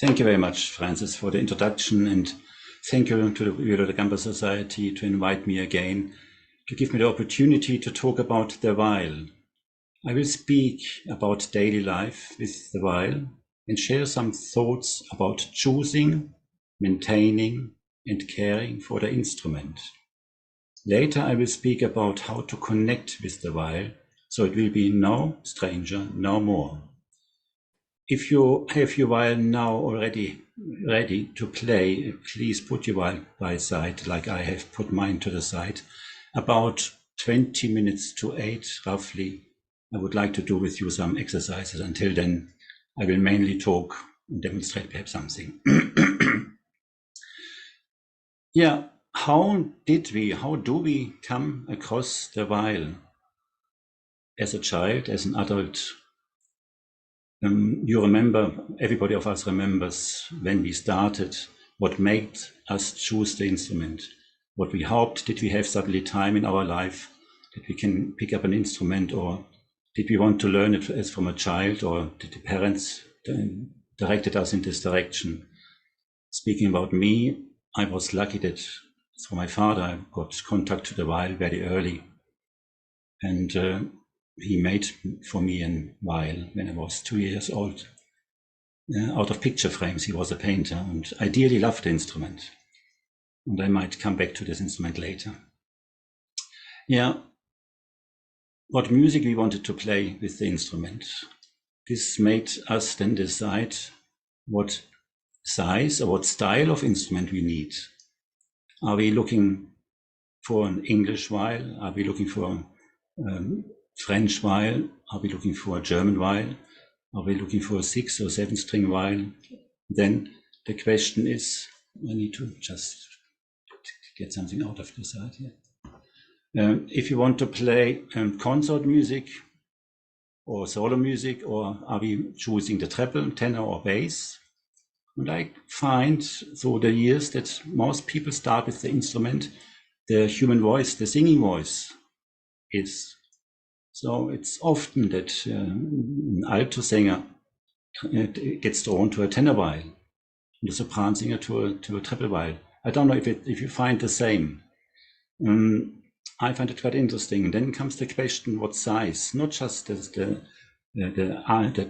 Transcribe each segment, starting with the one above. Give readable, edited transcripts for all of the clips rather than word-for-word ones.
Thank you very much, Francis, for the introduction, and thank you to the Viola da Gamba Society to invite me again, to give me the opportunity to talk about the viol. I will speak about daily life with the viol and share some thoughts about choosing, maintaining, and caring for the instrument. Later, I will speak about how to connect with the viol, so it will be no stranger, no more. If you have your viol now already ready to play, please put your viol by side, like I have put mine to the side. About 20 minutes to 8, roughly, I would like to do with you some exercises. Until then, I will mainly talk and demonstrate perhaps something. Yeah, how do we come across the viol? As a child, as an adult, you remember, everybody of us remembers when we started, what made us choose the instrument, what we hoped. Did we have suddenly time in our life that we can pick up an instrument, or did we want to learn it as from a child, or did the parents directed us in this direction? Speaking about me, I was lucky that through my father I got contact to the viol very early, and he made for me a viol when I was 2 years old. Out of picture frames, he was a painter and I dearly loved the instrument. And I might come back to this instrument later. Yeah, what music we wanted to play with the instrument. This made us then decide what size or what style of instrument we need. Are we looking for an English viol? Are we looking for French viol? Are we looking for a German viol? Are we looking for a 6 or 7 string viol? Then the question is, I need to just get something out of the side here. If you want to play consort music or solo music, or are we choosing the treble, tenor or bass? And I find through the years that most people start with the instrument, the human voice, the singing voice is. So it's often that an alto singer gets drawn to a tenor viol, and a sopran singer to a treble viol. I don't know if you find the same. I find it quite interesting. And then comes the question, what size? Not just the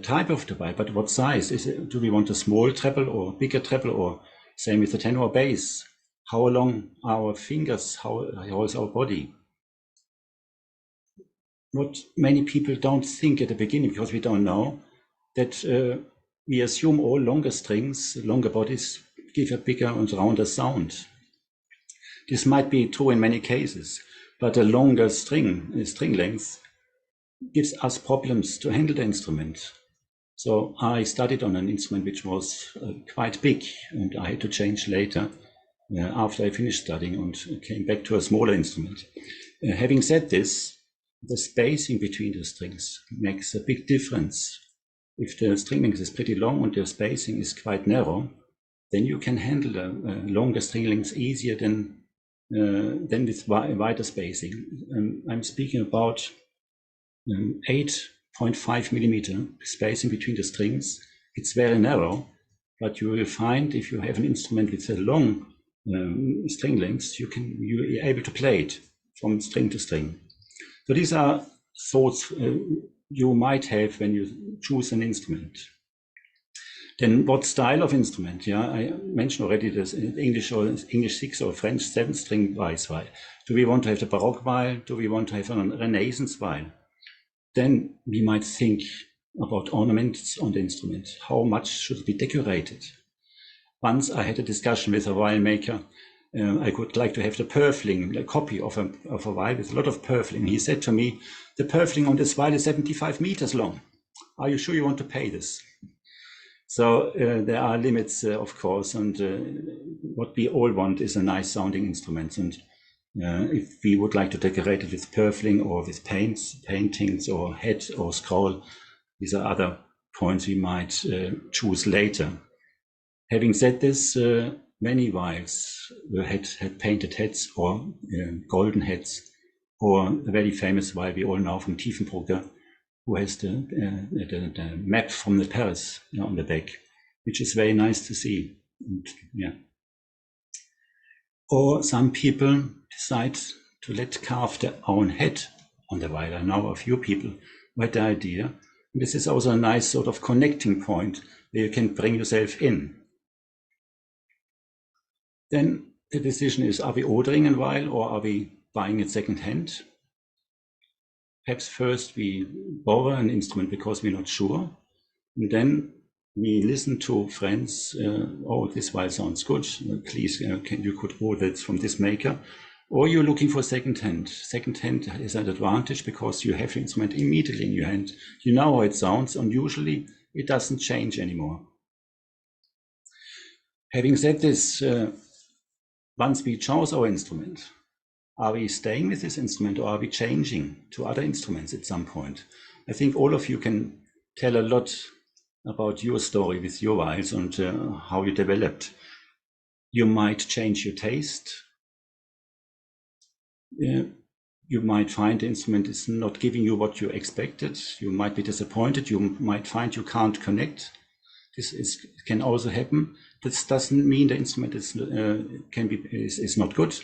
type of the viol, but what size? Do we want a small treble or bigger treble, or same with the tenor or bass? How long are our fingers? How is our body? What many people don't think at the beginning, because we don't know, that we assume all longer strings, longer bodies give a bigger and rounder sound. This might be true in many cases, but a longer string length gives us problems to handle the instrument. So I studied on an instrument which was quite big, and I had to change later after I finished studying and came back to a smaller instrument. Having said this, the spacing between the strings makes a big difference. If the string length is pretty long and the spacing is quite narrow, then you can handle a longer string length easier than with wider spacing. I'm speaking about 8.5 millimeter spacing between the strings. It's very narrow, but you will find if you have an instrument with a long string length, you're able to play it from string to string. So these are thoughts you might have when you choose an instrument. Then what style of instrument? Yeah, I mentioned already this English 6 or French 7 string viol. Do we want to have the Baroque viol? Do we want to have a Renaissance viol? Then we might think about ornaments on the instrument. How much should it be decorated? Once I had a discussion with a viol maker. I would like to have the purfling, a copy of a viol with a lot of purfling. He said to me, the purfling on this viol is 75 meters long. Are you sure you want to pay this? So there are limits, of course, and what we all want is a nice sounding instrument. And if we would like to decorate it with purfling or with paintings or head or scroll, these are other points we might choose later. Having said this, many viols had painted heads or golden heads, or a very famous viol we all know from Tiefenbrugger, who has the map from the Paris on the back. which is very nice to see. And, yeah. Or some people decide to let carve their own head on the violin. I know a few people who had the idea. And this is also a nice sort of connecting point where you can bring yourself in. Then the decision is, are we ordering a violin or are we buying it second hand? Perhaps first we borrow an instrument because we're not sure. And then we listen to friends, oh, this violin sounds good, please, you could order it from this maker. Or you're looking for second hand. Second hand is an advantage because you have the instrument immediately in your hand. You know how it sounds, and usually it doesn't change anymore. Having said this, once we chose our instrument, are we staying with this instrument or are we changing to other instruments at some point? I think all of you can tell a lot about your story with your violins and how you developed. You might change your taste. You might find the instrument is not giving you what you expected. You might be disappointed. You might find you can't connect. This can also happen. This doesn't mean the instrument is not good.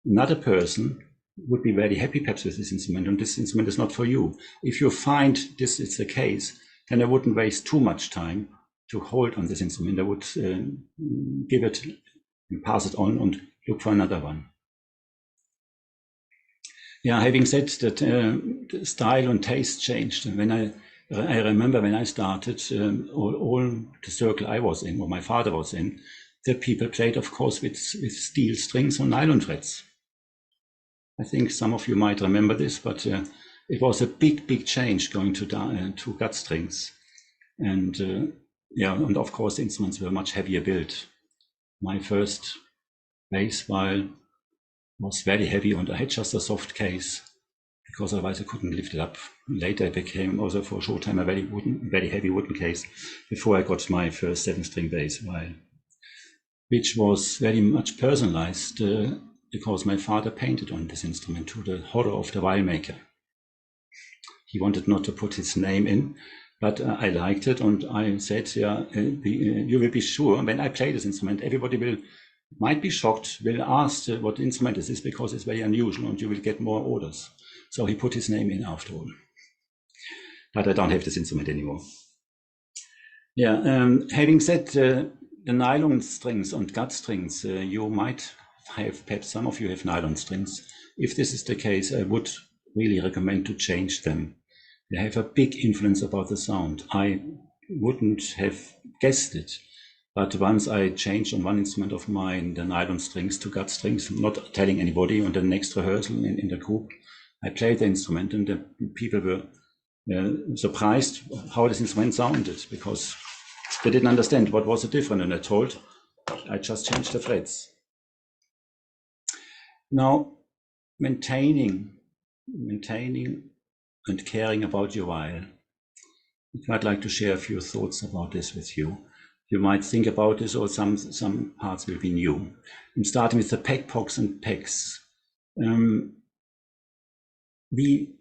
Another person would be very happy perhaps with this instrument, and this instrument is not for you. If you find this is the case, then I wouldn't waste too much time to hold on this instrument. I would give it and pass it on and look for another one. Yeah, having said that, the style and taste changed. And when I remember when I started, all the circle I was in, or my father was in, the people played, of course, with steel strings and nylon threads. I think some of you might remember this, but it was a big change going to gut strings. And yeah, and of course, instruments were much heavier built. My first bass violin was very heavy, and I had just a soft case because otherwise I couldn't lift it up. Later it became also for a short time a very heavy wooden case before I got my first 7-string bass violin, which was very much personalized because my father painted on this instrument to the horror of the violin maker. He wanted not to put his name in, but I liked it, and I said, yeah, you will be sure when I play this instrument, everybody might be shocked, will ask what instrument is this because it's very unusual and you will get more orders. So he put his name in after all. But I don't have this instrument anymore. Yeah, having said the nylon strings and gut strings, you might have, perhaps some of you have nylon strings. If this is the case, I would really recommend to change them. They have a big influence about the sound. I wouldn't have guessed it. But once I changed on one instrument of mine, the nylon strings to gut strings, not telling anybody, on the next rehearsal in the group, I played the instrument and the people were surprised how this instrument sounded because they didn't understand what was the difference. And I just changed the frets. Now, maintaining and caring about your violin. I'd like to share a few thoughts about this with you. You might think about this, or some parts will be new. I'm starting with the pegbox and pegs. We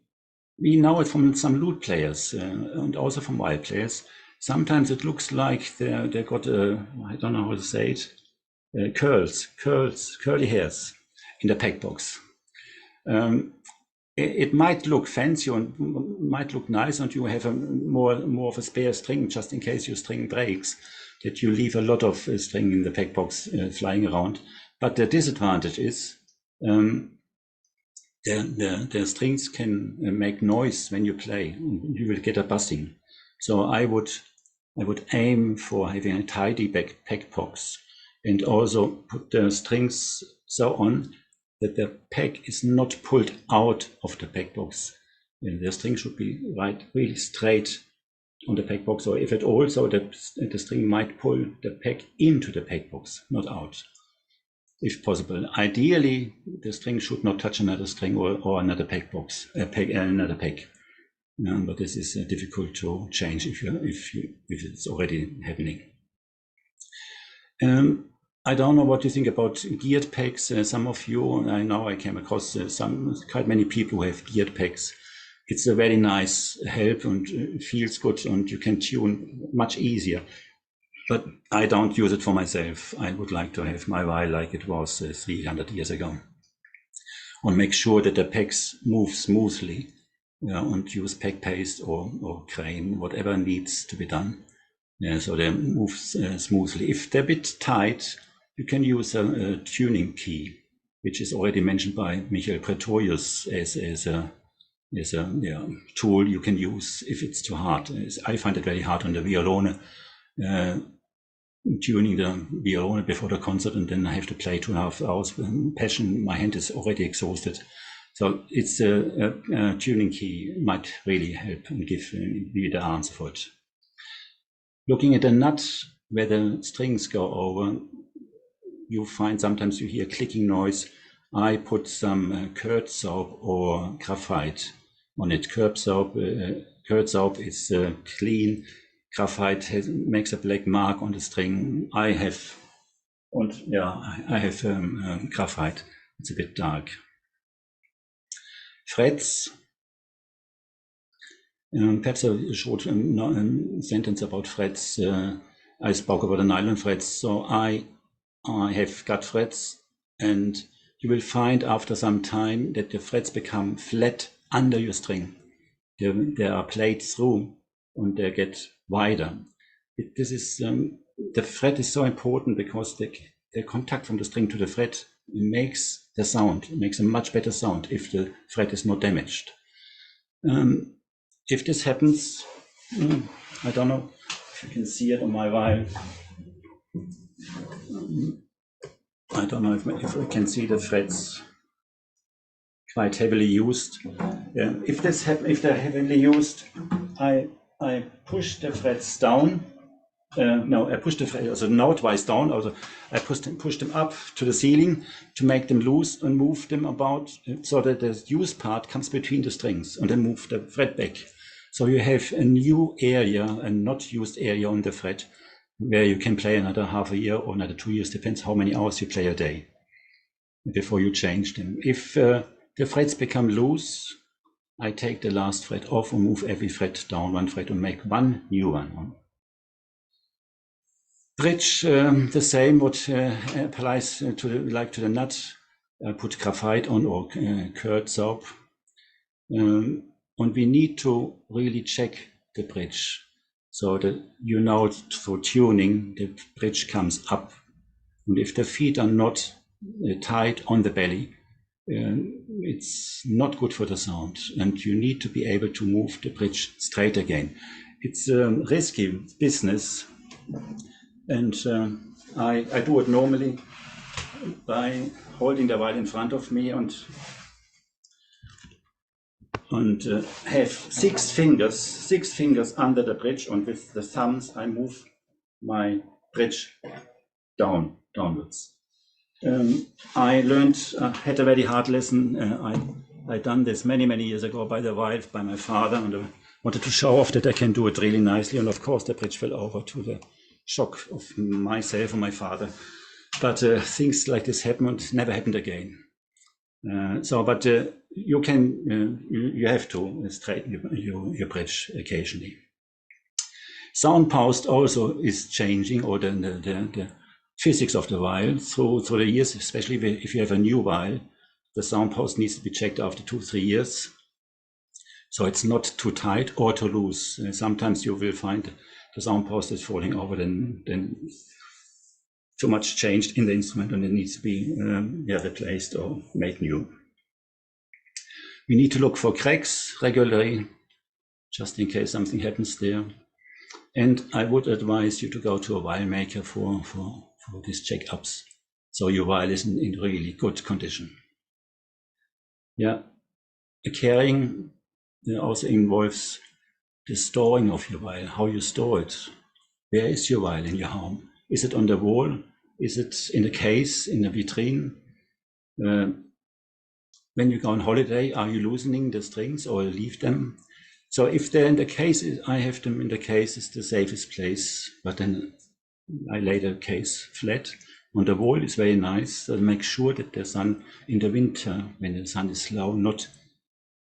know it from some lute players and also from violin players. Sometimes it looks like they got I don't know how to say it, curly hairs in the pegbox. It might look fancy and might look nice, and you have more of a spare string just in case your string breaks, that you leave a lot of string in the pegbox flying around. But the disadvantage is the strings can make noise when you play. You will get a buzzing. So I would aim for having a tidy pegbox and also put the strings so on that the peg is not pulled out of the pegbox. The string should be really straight on the pegbox, or if at all, so the string might pull the peg into the pegbox, not out, if possible. Ideally, the string should not touch another string or another pegbox, another peg. But this is difficult to change if it's already happening. I don't know what you think about geared pegs. Some of you, I know I came across quite many people who have geared pegs. It's a very nice help and it feels good, and you can tune much easier but I don't use it for myself. I would like to have my vial like it was 300 years ago, and make sure that the pegs move smoothly, and use peg paste or crane, whatever needs to be done, so they move smoothly. If they're a bit tight, you can use a tuning key, which is already mentioned by Michael Pretorius as a tool you can use if it's too hard. I find it very hard on the violone, tuning the violone before the concert, and then I have to play 2.5 hours with passion. My hand is already exhausted. So it's a tuning key might really help and give you the answer for it. Looking at the nut where the strings go over, you find sometimes you hear clicking noise. I put some curd soap or graphite on it. Curd soap is clean. Graphite makes a black mark on the string. I have graphite. It's a bit dark. Frets. Perhaps a short sentence about frets. I spoke about the nylon frets. So I have gut frets, and you will find after some time that the frets become flat under your string. There are plates through, and they get wider. The fret is so important because the contact from the string to the fret makes the sound. It makes a much better sound if the fret is not damaged. If this happens, I don't know if you can see it on my vial. I don't know if we can see the frets quite heavily used. If they're heavily used, I push the frets down. I push the frets also note-wise down. Also, I push them up to the ceiling to make them loose and move them about so that the used part comes between the strings, and then move the fret back. So you have a new area, a not used area on the fret, where you can play another half a year or another 2 years, depends how many hours you play a day before you change them. If the frets become loose, I take the last fret off and move every fret down 1 fret and make 1 new one. Bridge, the same, what applies to the nut. I put graphite on or curd soap. And we need to really check the bridge so that for tuning, the bridge comes up. And if the feet are not tight on the belly, it's not good for the sound. And you need to be able to move the bridge straight again. It's a risky business. And I do it normally by holding the violin in front of me and have 6 fingers under the bridge, and with the thumbs I move my bridge downwards. I had a very hard lesson. I done this many years ago by my father, and I wanted to show off that I can do it really nicely. And of course the bridge fell over to the shock of myself and my father. But things like this happened, never happened again. You have to straighten your bridge occasionally. Sound post also is changing, or the physics of the vial through the years, especially if you have a new vial. The sound post needs to be checked after 2-3 years, so it's not too tight or too loose. Sometimes you will find the sound post is falling over, then too much changed in the instrument, and it needs to be replaced or made new. We need to look for cracks regularly, just in case something happens there. And I would advise you to go to a vial maker for these checkups, so your vial is in really good condition. Caring also involves the storing of your vial, how you store it. Where is your vial in your home? Is it on the wall? Is it in a case, in a vitrine? When you go on holiday, are you loosening the strings or leave them? So if they're in the case, I have them in the case, is the safest place, but then I lay the case flat. On the wall is very nice, so make sure that the sun in the winter, when the sun is low, not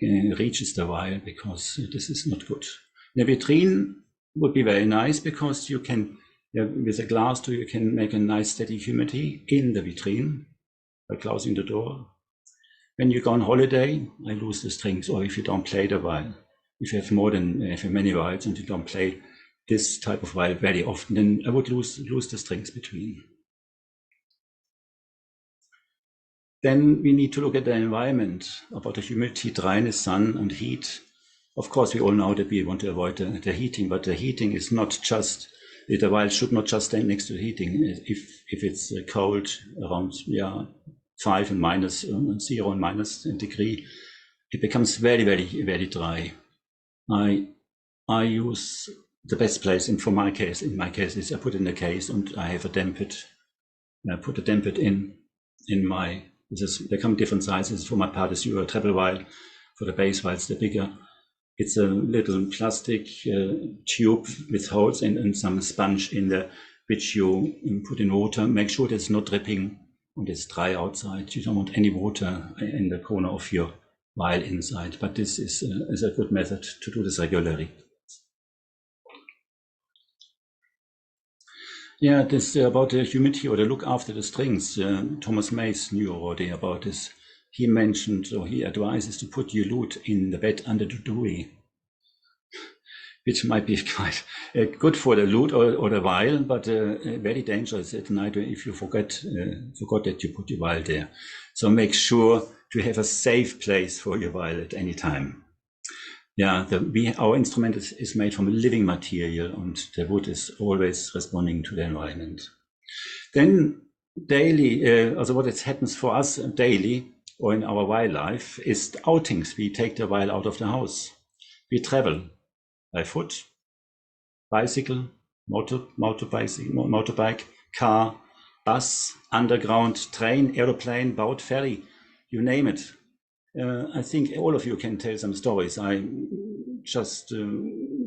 reaches the vial, because this is not good. The vitrine would be very nice because you can with a glass door, you can make a nice steady humidity in the vitrine by closing the door. When you go on holiday, I lose the strings, or if you don't play the viol. If you have many viols and you don't play this type of viol very often, then I would lose the strings between. Then we need to look at the environment, about the humidity, dryness, sun, and heat. Of course, we all know that we want to avoid the heating, but the heating is not just, the viol should not just stand next to the heating. If it's cold around 5 and minus 0 and minus degree, it becomes very, very, very dry. I use the best place, and in my case is I put it in a case and I have a damper. I put a damper in my. There come different sizes. For my part, it's a treble viol. For the bass viols, the bigger. It's a little plastic tube with holes and some sponge in there, which you put in water. Make sure that it's not dripping and it's dry outside. You don't want any water in the corner of your viol inside. But this is a good method to do this regularly. Yeah, this about the humidity or the look after the strings. Thomas Mays knew already about this. He mentioned, or he advises to put your lute in the bed under the duvet, which might be quite good for the lute or the viol, but very dangerous at night if you forgot that you put your viol there. So make sure to have a safe place for your viol at any time. Yeah, our instrument is made from a living material, and the wood is always responding to the environment. Then daily, also what happens for us daily or in our viol life is the outings. We take the viol out of the house. We travel by foot, bicycle, motorbike, car, bus, underground, train, aeroplane, boat, ferry, you name it. I think all of you can tell some stories. I just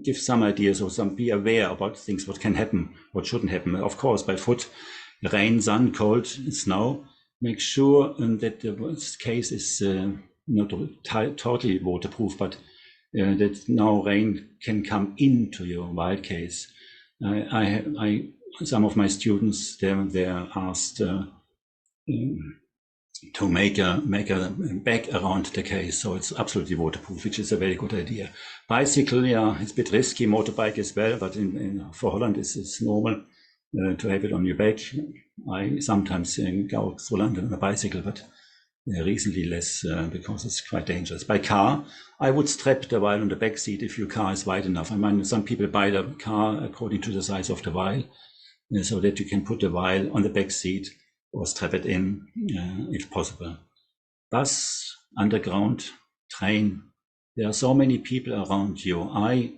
give some ideas or be aware about things, what can happen, what shouldn't happen. Of course, by foot, rain, sun, cold, snow. Make sure that the case is not totally waterproof, but that no rain can come into your viol case. Some of my students, they're asked to make a bag around the case, so it's absolutely waterproof, which is a very good idea. Bicycle, yeah, it's a bit risky. Motorbike as well, but for Holland it's normal to have it on your back. I sometimes go through London on a bicycle, but recently less because it's quite dangerous. By car, I would strap the viol on the back seat if your car is wide enough. I mean, some people buy the car according to the size of the viol, so that you can put the viol on the back seat or strap it in if possible. Bus, underground, train. There are so many people around you. I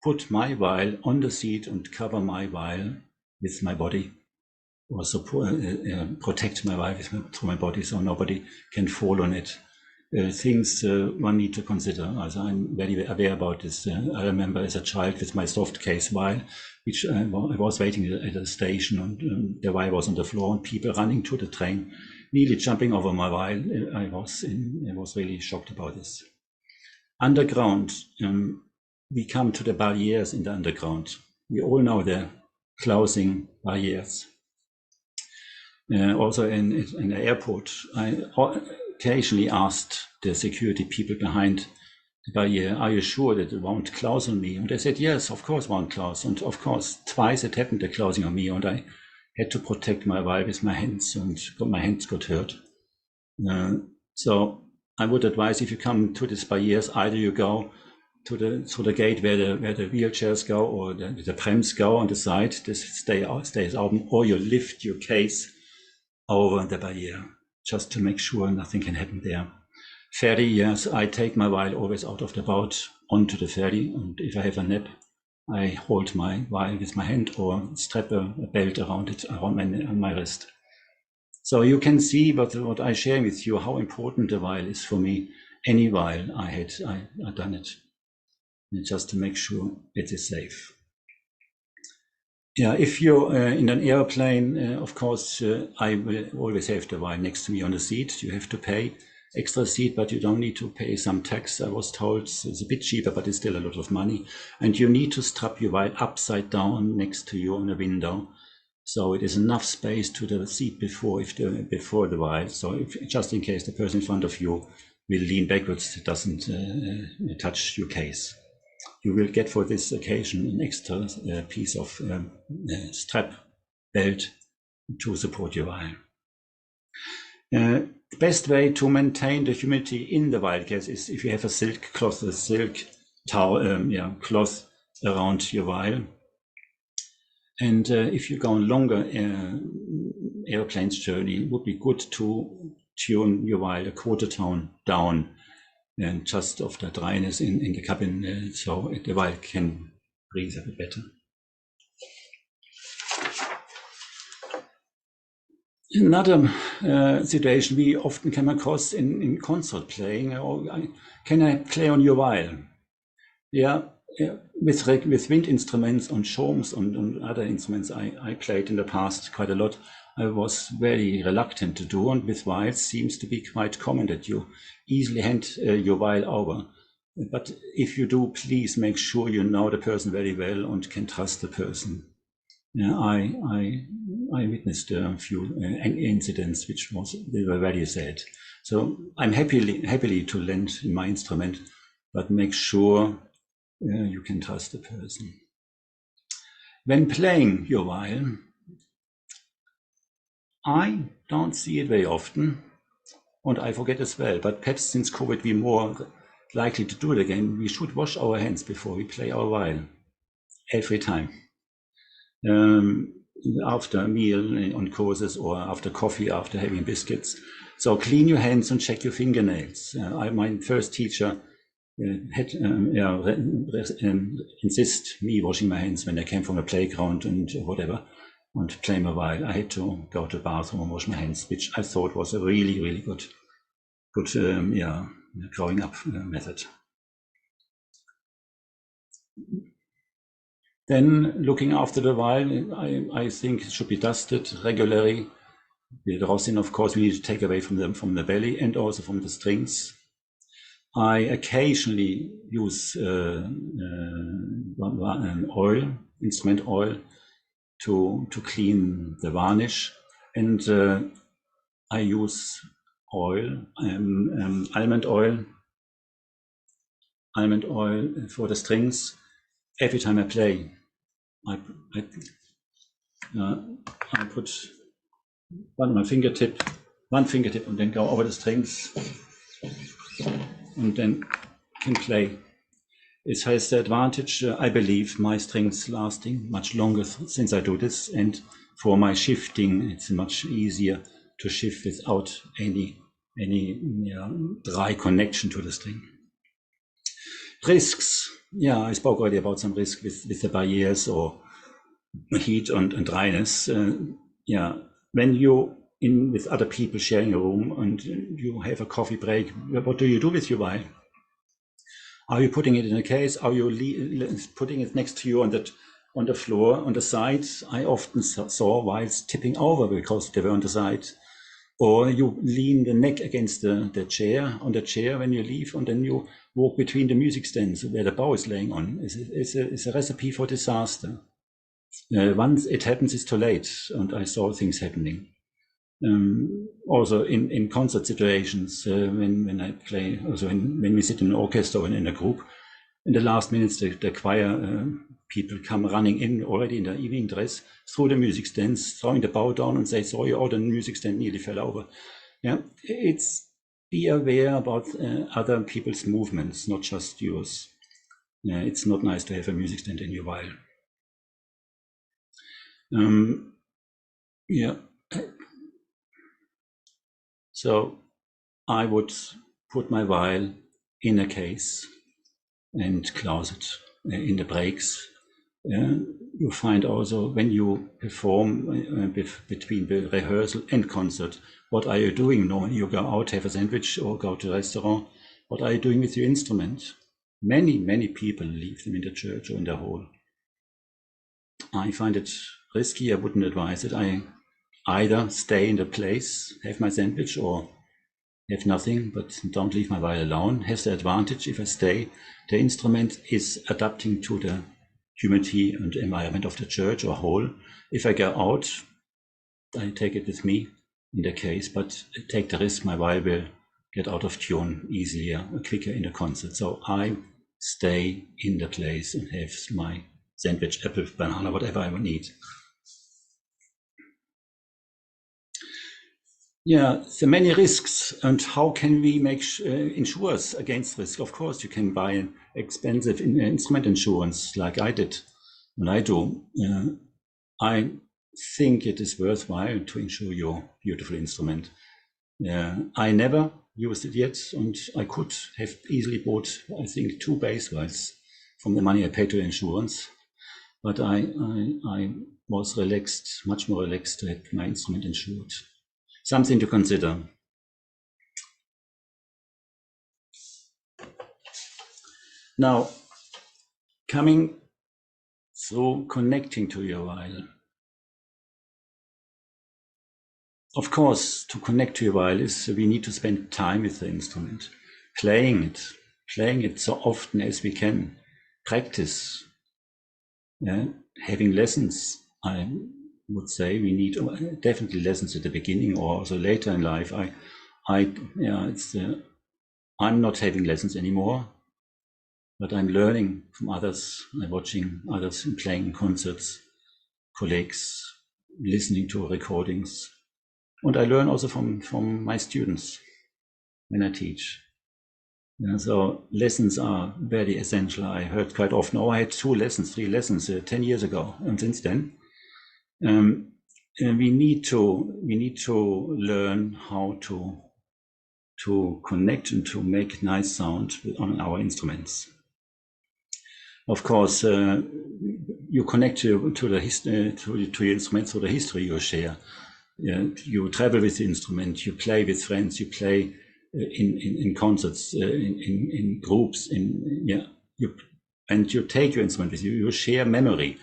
put my viol on the seat and cover my viol with my body, or protect my viol through my body so nobody can fall on it. Things one need to consider. Also, I'm very aware about this. I remember as a child with my soft case viol, which I was waiting at a station, and the viol was on the floor, and people running to the train, nearly jumping over my viol. I was really shocked about this. Underground, we come to the barriers in the underground. We all know the closing barriers. Also in the airport, I occasionally asked the security people behind the barrier, are you sure that it won't close on me? And they said, yes, of course it won't close. And of course, twice it happened, the closing on me, and I had to protect my viol with my hands, and my hands got hurt. So I would advise, if you come to these barriers, either you go through the gate where the wheelchairs go, or the prams go on the side, this stays open, or you lift your case over the barrier, just to make sure nothing can happen there. Ferry, yes, I take my viol always out of the boat onto the ferry, and if I have a nap, I hold my viol with my hand or strap a belt around it, around my wrist. So you can see what I share with you, how important the viol is for me. Any viol I done it, just to make sure it is safe. Yeah, if you're in an airplane, of course, I will always have the viol next to me on the seat. You have to pay extra seat, but you don't need to pay some tax. I was told it's a bit cheaper, but it's still a lot of money. And you need to strap your violin upside down next to you on a window. So it is enough space to the seat before the violin. So just in case the person in front of you will lean backwards, it doesn't touch your case. You will get for this occasion an extra piece of strap belt to support your violin. The best way to maintain the humidity in the violin case is if you have a silk cloth, towel, cloth around your violin. And if you go on longer airplanes journey, it would be good to tune your violin a quarter tone down and just of the dryness in the cabin, so the violin can breathe a bit better. Another situation we often come across in concert playing, can I play on your violin? Yeah, with wind instruments on shawms and other instruments I played in the past quite a lot, I was very reluctant to do, and with violins seems to be quite common that you easily hand your violin over. But if you do, please make sure you know the person very well and can trust the person. Yeah, I witnessed a few incidents they were very sad. So I'm happily to lend my instrument, but make sure you can trust the person. When playing your violin, I don't see it very often, and I forget as well, but perhaps since COVID we're more likely to do it again. We should wash our hands before we play our violin, every time. After a meal on courses or after coffee, after having biscuits. So clean your hands and check your fingernails. My first teacher had insist me washing my hands when I came from a playground and whatever, and play my violin. I had to go to the bathroom and wash my hands, which I thought was a really, really good growing up method. Then looking after the violin, I think it should be dusted regularly. The rosin, of course, we need to take away from the belly and also from the strings. I occasionally use instrument oil, to clean the varnish, and I use oil, almond oil for the strings. Every time I play, I put one fingertip, and then go over the strings, and then can play. It has the advantage, I believe, my strings lasting much longer since I do this, and for my shifting, it's much easier to shift without any dry connection to the string. Risks. Yeah, I spoke already about some risk with the barriers or heat and dryness. When you with other people sharing a room and you have a coffee break, what do you do with your violin? Are you putting it in a case? Are you putting it next to you on the floor on the side? I often saw violins tipping over because they were on the side. Or you lean the neck against the chair when you leave, and then you walk between the music stands where the bow is laying on. It's a recipe for disaster. Once it happens, it's too late, and I saw things happening. Also in concert situations, when I play, also when we sit in an orchestra or in a group, in the last minutes the choir people come running in already in their evening dress through the music stands, throwing the bow down and say, sorry, the music stand nearly fell over. Yeah, be aware about other people's movements, not just yours. It's not nice to have a music stand in your violin. So I would put my violin in a case and close it in the breaks. You find also when you perform between the rehearsal and concert, what are you doing normally? You go out, have a sandwich, or go to a restaurant. What are you doing with your instrument? Many people leave them in the church or in the hall. I find it risky. I wouldn't advise it. I either stay in the place, have my sandwich, or have nothing, but don't leave my viol alone, has the advantage if I stay. The instrument is adapting to the humidity and environment of the church or hall. If I go out, I take it with me in the case, but take the risk my viol will get out of tune easier, quicker in the concert. So I stay in the place and have my sandwich, apple, banana, whatever I need. Yeah, there are many risks, and how can we make insurance against risk? Of course, you can buy an expensive instrument insurance like I did, and I do. I think it is worthwhile to insure your beautiful instrument. I never used it yet, and I could have easily bought, I think, 2 bass viols from the money I paid to insurance. But I was relaxed, much more relaxed to have my instrument insured. Something to consider. Now, coming through connecting to your viol. Of course, to connect to your viol is we need to spend time with the instrument, playing it so often as we can, practice, having lessons. I would say we need definitely lessons at the beginning or also later in life. I'm not having lessons anymore, but I'm learning from others. I'm watching others playing concerts, colleagues, listening to recordings. And I learn also from my students when I teach. So lessons are very essential. I heard quite often, I had 3 lessons 10 years ago. And since then, we need to learn how to connect and to make nice sound on our instruments. Of course, you connect to your instruments through the history you share. You travel with the instrument, you play with friends, you play in concerts, in groups, and you take your instrument with you. You share memory,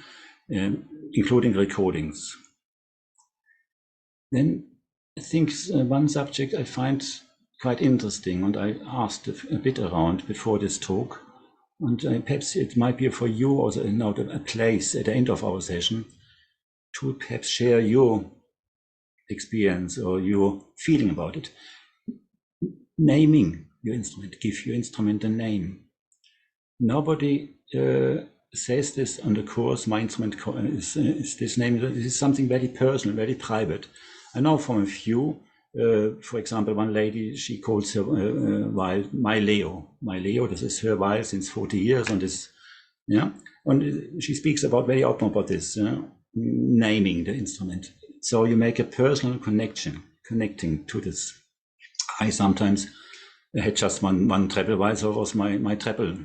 including recordings. Then I think one subject I find quite interesting, and I asked a bit around before this talk, and perhaps it might be for you also a place at the end of our session to perhaps share your experience or your feeling about it. Naming your instrument, give your instrument a name. Nobody says this on the course, my instrument is this name. This is something very personal, very private. I know from a few, for example, one lady, she calls her viol My Leo. My Leo, this is her viol since 40 years on this, and she speaks about very often about this, naming the instrument. So you make a personal connection, connecting to this. I sometimes had just one treble viol, so it was my treble.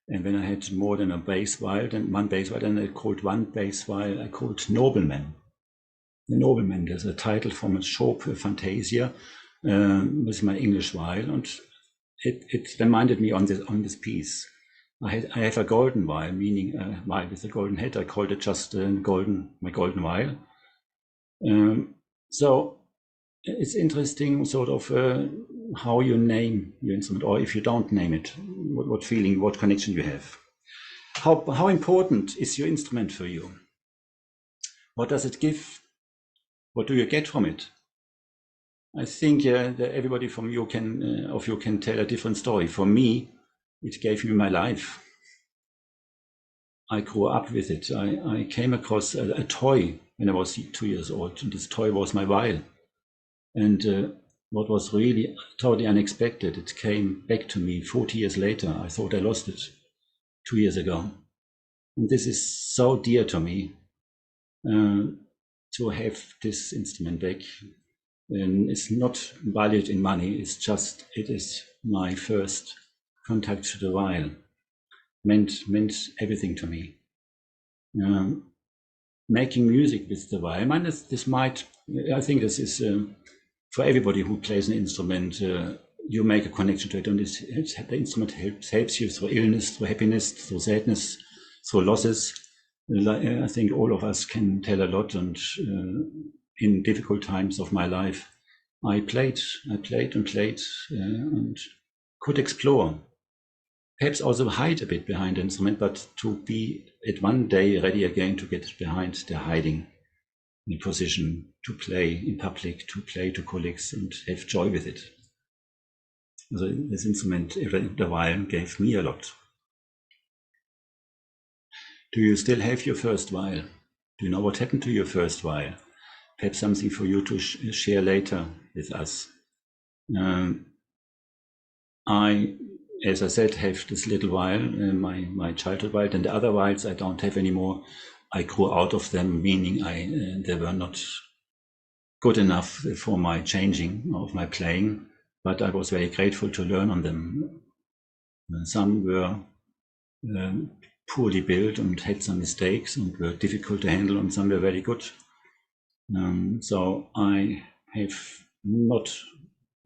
And when I had more than a bass viol, then one bass viol, then I called one bass viol, I called Nobleman. The Nobleman, there's a title from a Chopin Fantasia with my English viol, and it reminded me on this piece. I have a golden viol, meaning a viol with a golden head. I called it just my golden viol. So it's interesting sort of how you name your instrument, or if you don't name it, what feeling, what connection you have. How important is your instrument for you? What does it give? What do you get from it? I think that everybody from you can tell a different story. For me, it gave me my life. I grew up with it. I came across a toy when I was 2 years old, and this toy was my viol. And what was really totally unexpected, it came back to me 40 years later. I thought I lost it 2 years ago. And this is so dear to me, to have this instrument back. And it's not valued in money, it is my first contact to the viol. Meant everything to me. Making music with the viol, I think this is for everybody who plays an instrument, you make a connection to it, and the instrument helps you through illness, through happiness, through sadness, through losses. I think all of us can tell a lot, and in difficult times of my life, I played and played and could explore. Perhaps also hide a bit behind the instrument, but to be at one day ready again to get behind the hiding in position, to play in public, to play to colleagues and have joy with it. So this instrument after a while gave me a lot. Do you still have your first viol? Do you know what happened to your first viol? Perhaps something for you to share later with us. I, as I said, have this little viol, my childhood viol, and the other viols I don't have anymore. I grew out of them, meaning they were not good enough for my changing of my playing, but I was very grateful to learn on them. Some were poorly built and had some mistakes and were difficult to handle, and some were very good. So I have not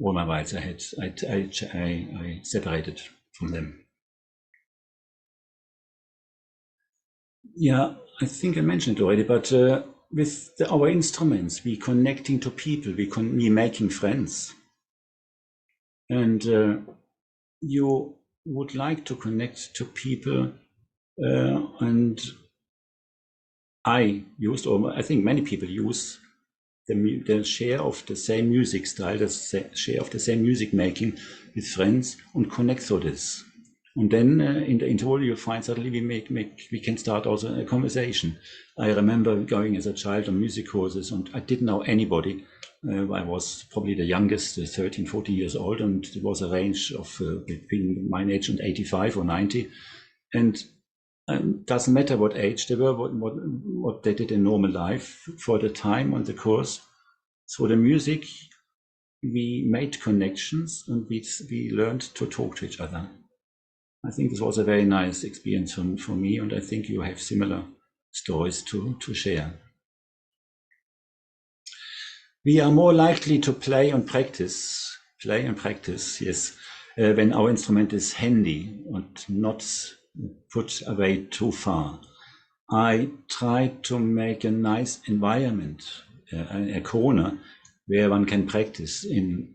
all my viols I had. I separated from them. Yeah, I think I mentioned it already, but with our instruments, we connecting to people, we making friends. And you would like to connect to people, and I used, or I think many people use the share of the same music style, the share of the same music making with friends, and connect through this. And then in the interval, you find suddenly we can start also a conversation. I remember going as a child on music courses, and I didn't know anybody. I was probably the youngest, 13, 14 years old, and it was a range of between my age and 85 or 90. And doesn't matter what age they were, what they did in normal life. For the time on the course, through the music, we made connections and we learned to talk to each other. I think this was a very nice experience for me, and I think you have similar stories to share. We are more likely to play and practice, yes, when our instrument is handy and not put away too far. I try to make a nice environment, a corner where one can practice in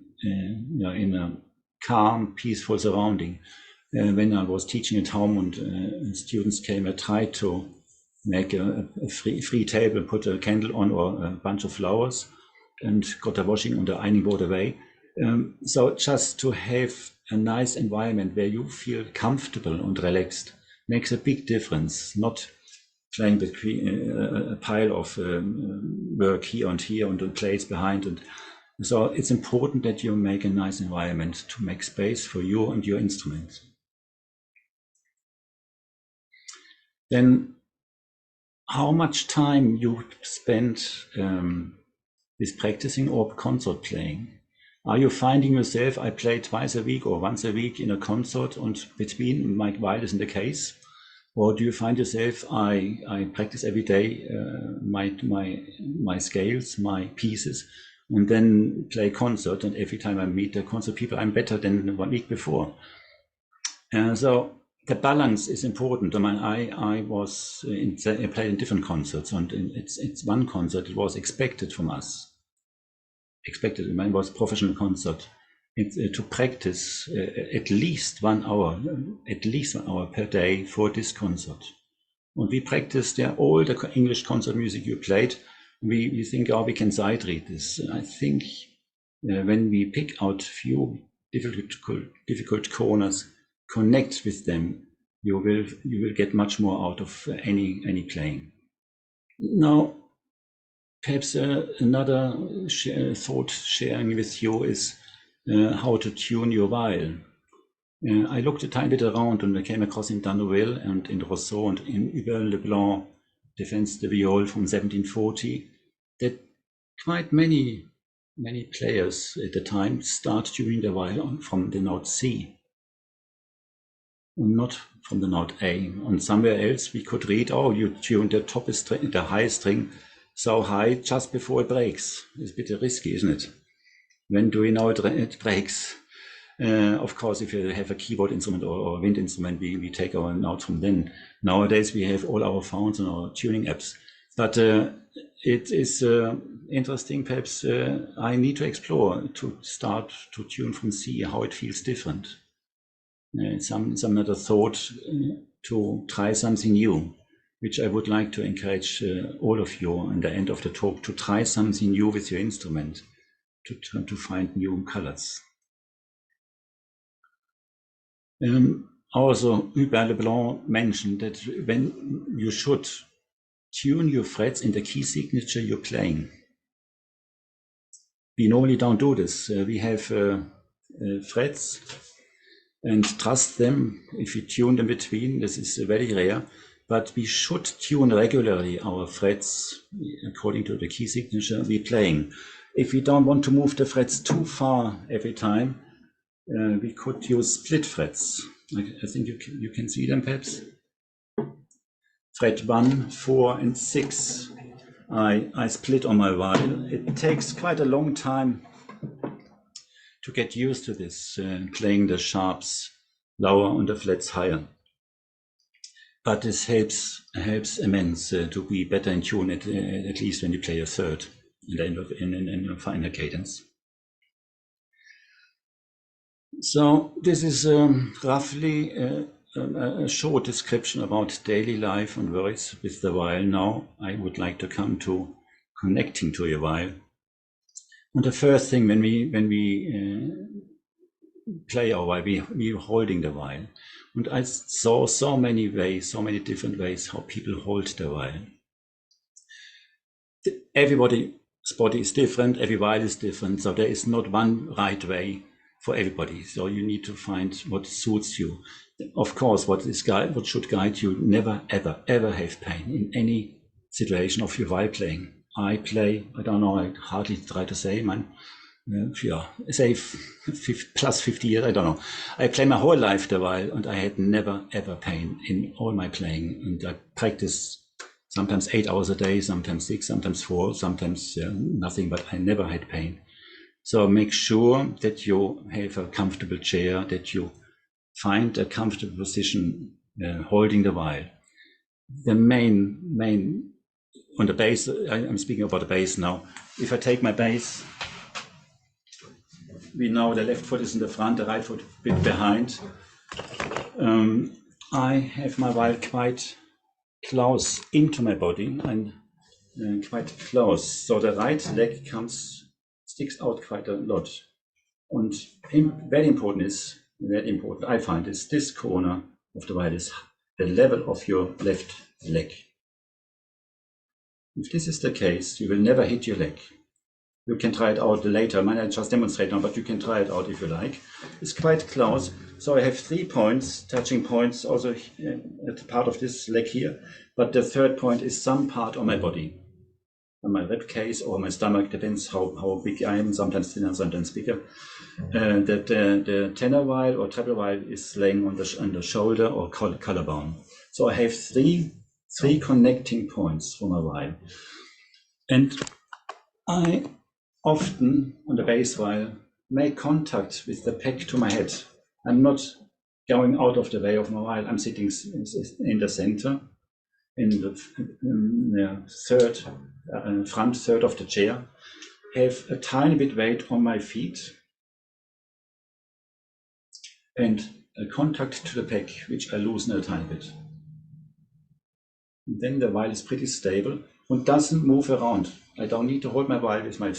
a calm, peaceful surrounding. When I was teaching at home and students came, I tried to make a free table, put a candle on or a bunch of flowers, and got the washing and the ironing board away. So just to have a nice environment where you feel comfortable and relaxed makes a big difference. Not playing between a pile of work here and plates behind. And so it's important that you make a nice environment to make space for you and your instrument. Then how much time you spend with practicing or concert playing? Are you finding yourself, I play twice a week or once a week in a concert and between my viol is in the case? Or do you find yourself, I practice every day my scales, my pieces, and then play concert, and every time I meet the concert people, I'm better than 1 week before. So the balance is important. I mean, I played in different concerts, and it's one concert. It was expected from us. Expected. I mean, it was a professional concert. To practice at least 1 hour, per day for this concert. And we practiced all the English concert music you played. We think, we can sight read this. I think when we pick out few difficult corners, connect with them, you will get much more out of any playing. Now, perhaps another thought sharing with you is how to tune your viol. I looked a tiny bit around and I came across in Danneuville and in Rousseau and in Hubert Leblanc, Defense de Viol from 1740, that quite many players at the time start tuning the viol from the note C, and not from the note A. And somewhere else we could read, you tuned the top string, the highest string, so high just before it breaks. It's a bit risky, isn't it? When do we know it breaks? Of course, if you have a keyboard instrument or a wind instrument, we take our notes from then. Nowadays, we have all our phones and our tuning apps. But it is interesting. Perhaps I need to explore, to start to tune from C, how it feels different. Some other thought to try something new, which I would like to encourage all of you at the end of the talk, to try something new with your instrument, to try to find new colors. Also, Hubert Leblanc mentioned that when you should tune your frets in the key signature you're playing. We normally don't do this. We have frets and trust them. If you tune them between, this is very rare, but we should tune regularly our frets according to the key signature we're playing. If we don't want to move the frets too far every time, we could use split frets. I think you can see them perhaps. Fret 1, 4, and 6. I split on my viol. It takes quite a long time to get used to this, playing the sharps lower and the flats higher. But this helps immense to be better in tune, at least when you play a third in a finer cadence. So this is roughly a short description about daily life and worries with the viol. Now I would like to come to connecting to your viol. And the first thing when we play our viol, we're holding the viol. And I saw so many ways, so many different ways how people hold the viol. Everybody's body is different, every viol is different, so there is not one right way for everybody. So you need to find what suits you. Of course, what should guide you: never, ever have pain in any situation of your viol playing. I don't know, I hardly try to say, say plus 50 years, I don't know. I play my whole life the viol, and I had never, ever pain in all my playing. And I practice sometimes 8 hours a day, sometimes 6, sometimes 4, sometimes nothing, but I never had pain. So make sure that you have a comfortable chair, that you find a comfortable position holding the viol. The main on the bass, I'm speaking about the bass now. If I take my bass, we know the left foot is in the front, the right foot a bit behind. I have my viol quite close into my body and quite close. So the right leg sticks out quite a lot. And very important, I find, is this corner of the viol is the level of your left leg. If this is the case, you will never hit your leg. You can try it out later. I might just demonstrate now, but you can try it out if you like. It's quite close. So I have 3 points, touching points, also at the part of this leg here. But the third point is some part on my body, on my rib cage or my stomach, depends how big I am, sometimes thinner, sometimes bigger. The tenor viol or treble viol is laying on the shoulder or collarbone. So I have three connecting points for my viol. And I often, on the bass viol, make contact with the peck to my head. I'm not going out of the way of my viol. I'm sitting in the center, in the front third of the chair. Have a tiny bit weight on my feet and a contact to the peck, which I loosen a tiny bit. And then the viol is pretty stable and doesn't move around. I don't need to hold my viol with my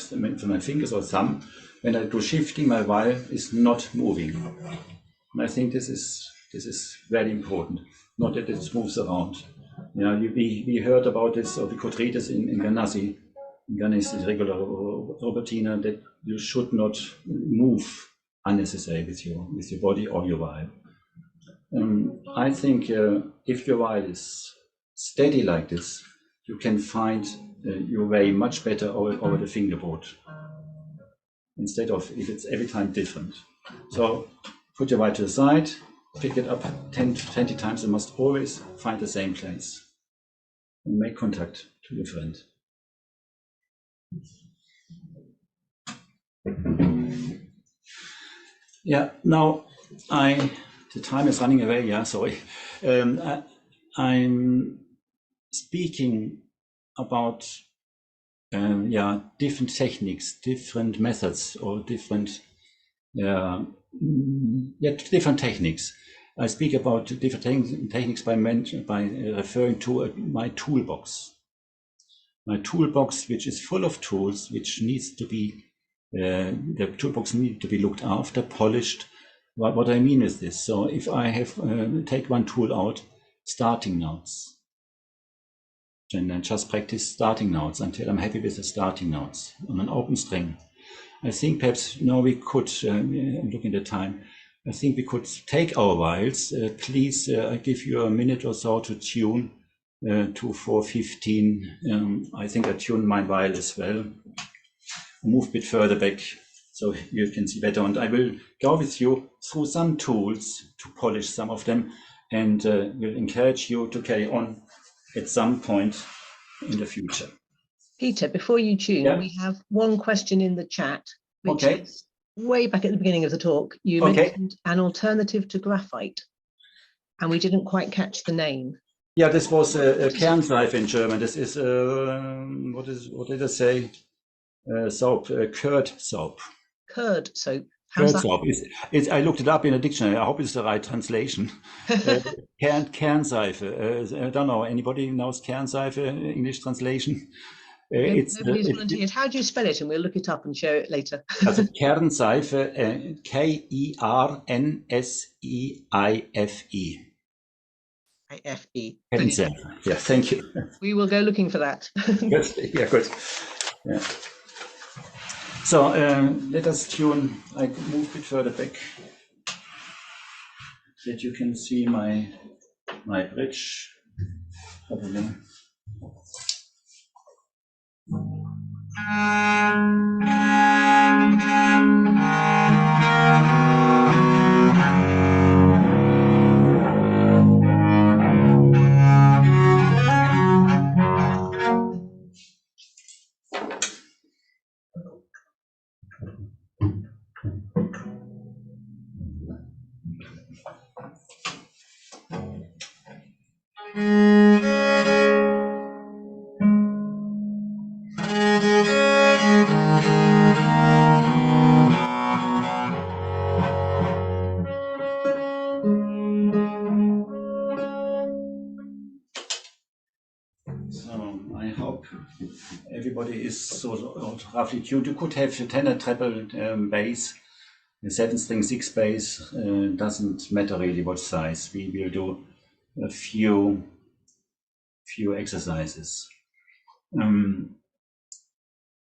fingers or thumb. When I do shifting, my viol is not moving. And I think this is very important, not that it moves around. You know, we heard about this, or we could read this in Ganassi. Ganassi regular Robertina, that you should not move unnecessarily with your body or your viol. I think if your viol is steady like this, you can find your way much better over the fingerboard, instead of if it's every time different. So put your viol to the side, pick it up 10 to 20 times, and must always find the same place and make contact to your friend. Yeah, now the time is running away. Yeah, sorry. I'm speaking about different techniques, different methods, or different different techniques. I speak about different techniques by referring to my toolbox. My toolbox, which is full of tools, which needs to be the toolbox needs to be looked after, polished. What I mean is this: so if I have take one tool out, starting notes, and then just practice starting notes until I'm happy with the starting notes on an open string. I think perhaps now we could, I'm looking at the time, I think we could take our vials. Please, I give you a minute or so to tune to 4:15. I think I tuned my vial as well. Move a bit further back so you can see better. And I will go with you through some tools to polish some of them, and will encourage you to carry on at some point in the future. Peter, before you tune, we have one question in the chat, which is way back at the beginning of the talk. You mentioned an alternative to graphite, and we didn't quite catch the name. Yeah, this was Kernseife in German. This is what did I say? Soap, curd soap. Curd soap. Curd soap. I looked it up in a dictionary. I hope it's the right translation. Kernseife. I don't know. Anybody knows Kernseife? English translation. Nobody's volunteered. How do you spell it? And we'll look it up and show it later. Also Kernseife, Kernseife. IFE. Yeah, thank you. We will go looking for that. Good. Yeah, good. Yeah. So let us tune. I move a bit further back that you can see my bridge. Probably. Everybody is sort of roughly tuned. You could have a tenor treble bass, a 7-string 6 bass, doesn't matter really what size. We will do a few exercises.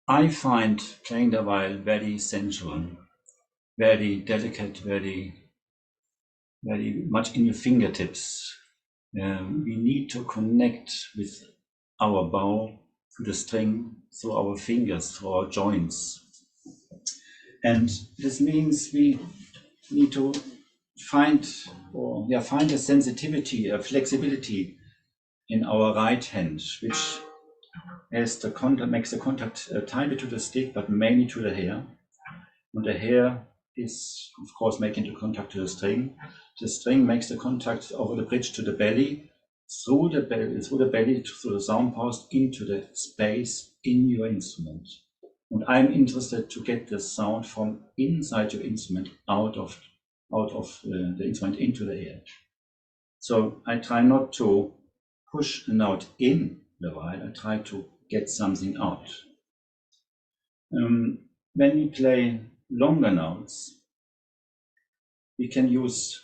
I find playing the viol very sensual, very delicate, very much in your fingertips. We need to connect with our bow to the string through our fingers, through our joints. And this means we need to find a sensitivity, a flexibility in our right hand, which has the contact, makes the contact tighter to the stick, but mainly to the hair. And the hair is, of course, making the contact to the string. The string makes the contact over the bridge to the belly, through the belly to the sound post, into the space in your instrument. And I'm interested to get the sound from inside your instrument out of the instrument into the air. So I try not to push a note in the viol, I try to get something out. When we play longer notes, we can use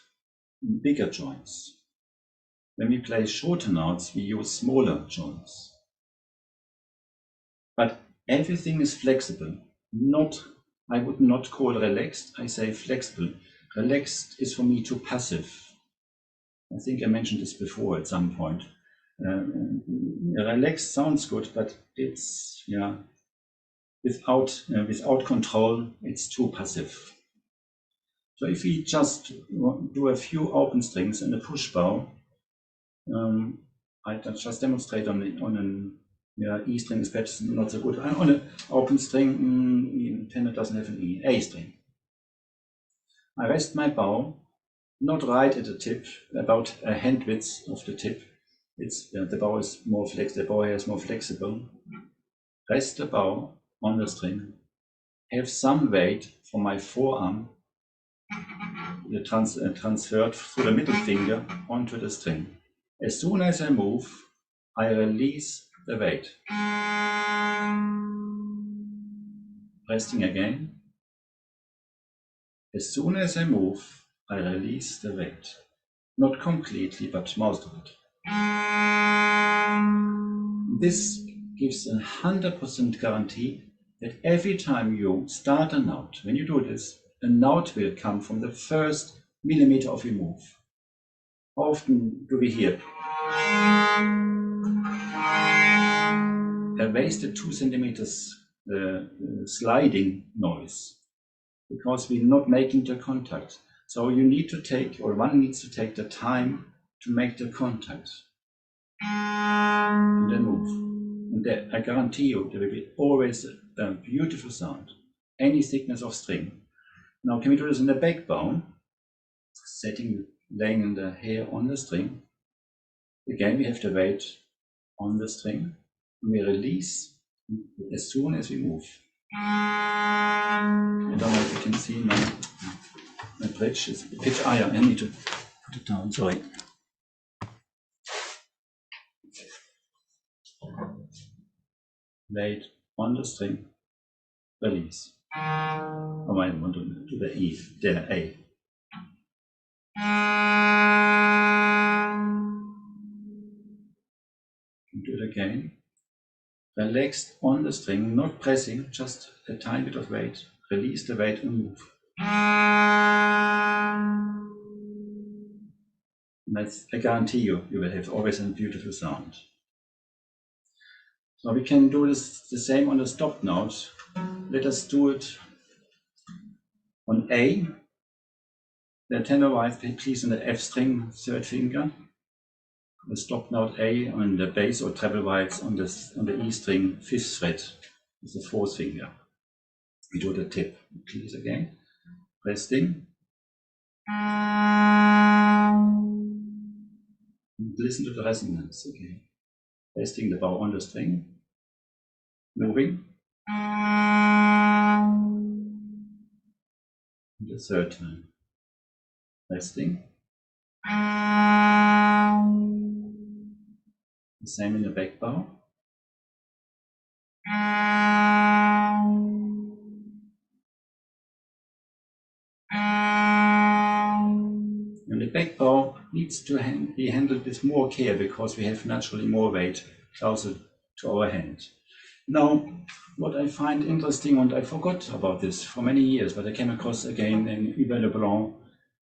bigger joints. When we play shorter notes, we use smaller joints. But everything is flexible. I would not call relaxed, I say flexible. Relaxed is for me too passive. I think I mentioned this before at some point. Relaxed sounds good, but it's without control, it's too passive. So if we just do a few open strings and a push bow, I just demonstrate on an E string is perhaps not so good. On an open string, tenor doesn't have an E, A string. I rest my bow, not right at the tip, about a hand width of the tip. The bow is more flexible, the bow hair is more flexible. Rest the bow on the string. Have some weight from my forearm transferred through the middle finger onto the string. As soon as I move, I release the weight. Resting again. As soon as I move, I release the weight. Not completely, but most of it. This gives a 100% guarantee that every time you start a note, when you do this, a note will come from the first millimeter of your move. How often do we hear a wasted 2 centimeters sliding noise? Because we're not making the contact. So you need to take, or one needs to take the time to make the contact. And then move. And I guarantee you, there will be always a beautiful sound. Any thickness of string. Now, can we do this in the backbone? Laying the hair on the string. Again, we have the weight on the string. And we release as soon as we move. I don't know if you can see my bridge is pitch iron. I need to put it down, sorry. Weight on the string, release. Oh, I want to do the E, the A. Do it again. Relaxed on the string, not pressing, just a tiny bit of weight. Release the weight and move. And I guarantee you, you will have always a beautiful sound. So we can do this the same on the stop note. Let us do it on A. The tenor wife, please, on the F string, third finger. The stop note A on the bass or treble vibes on the E string, fifth fret, with the fourth finger. We do the tip, please, again. Resting. And listen to the resonance again. Resting the bow on the string. Moving. And the third time. Resting. The same in the back bow. And the back bow needs to be handled with more care because we have naturally more weight closer to our hand. Now, what I find interesting, and I forgot about this for many years, but I came across again in Hubert Leblanc,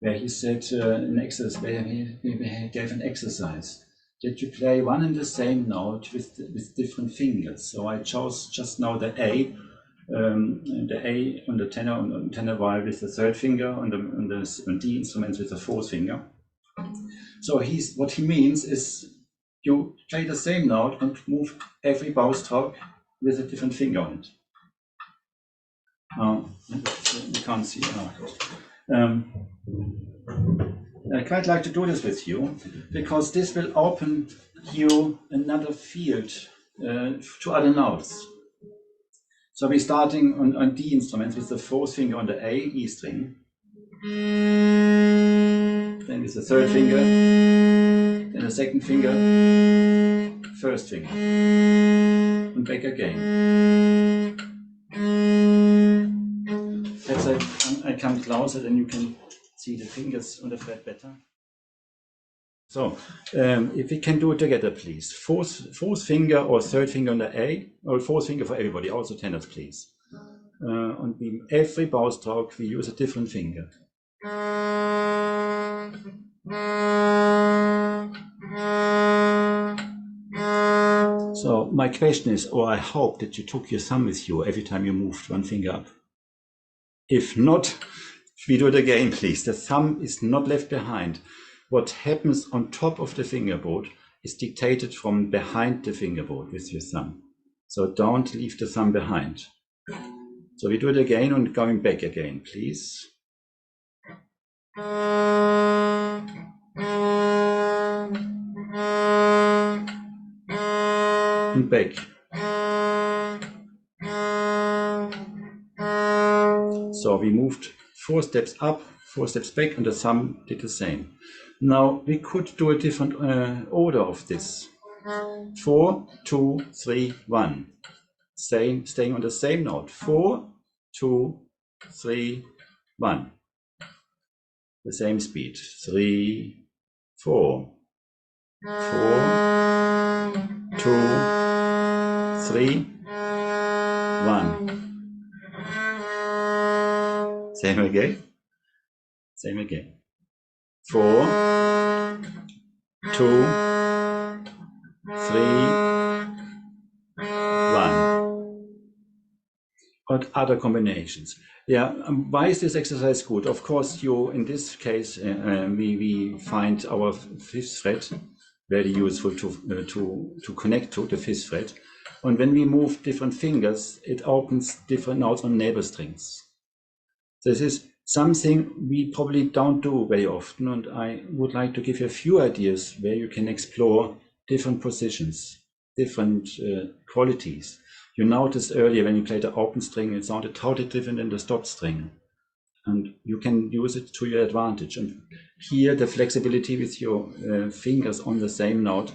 where he said where he gave an exercise that you play one and the same note with different fingers. So I chose just now the A on the tenor viol with the third finger, on D instruments with the fourth finger. So what he means is you play the same note and move every bow stroke with a different finger on it. You can't see. I quite like to do this with you because this will open you another field to other notes. So we're starting on D instruments with the fourth finger on the A, E string. Then with the third finger, then the second finger, first finger, and back again. Perhaps I come closer, then you can see the fingers on the fret better. So if we can do it together, please. Fourth finger or third finger on the A, or fourth finger for everybody, also tenors, please. On every bow stroke, we use a different finger. So my question is, or I hope that you took your thumb with you every time you moved one finger up. If not, we do it again, please. The thumb is not left behind. What happens on top of the fingerboard is dictated from behind the fingerboard with your thumb. So don't leave the thumb behind. So we do it again and going back again, please. And back. So we moved 4 steps up, 4 steps back, and the thumb did the same. Now we could do a different order of this. 4, 2, 3, 1. Staying on the same note. 4, 2, 3, 1. The same speed. 3, 4. 4, 2, 3, 1. Same again. Same again. 4, 2, 3, 1. Or other combinations. Yeah, why is this exercise good? Of course, in this case, we find our 5th fret very useful to connect to the 5th fret. And when we move different fingers, it opens different notes on neighbor strings. This is something we probably don't do very often, and I would like to give you a few ideas where you can explore different positions, different qualities. You noticed earlier when you played the open string, it sounded totally different than the stop string. And you can use it to your advantage. And here, the flexibility with your fingers on the same note,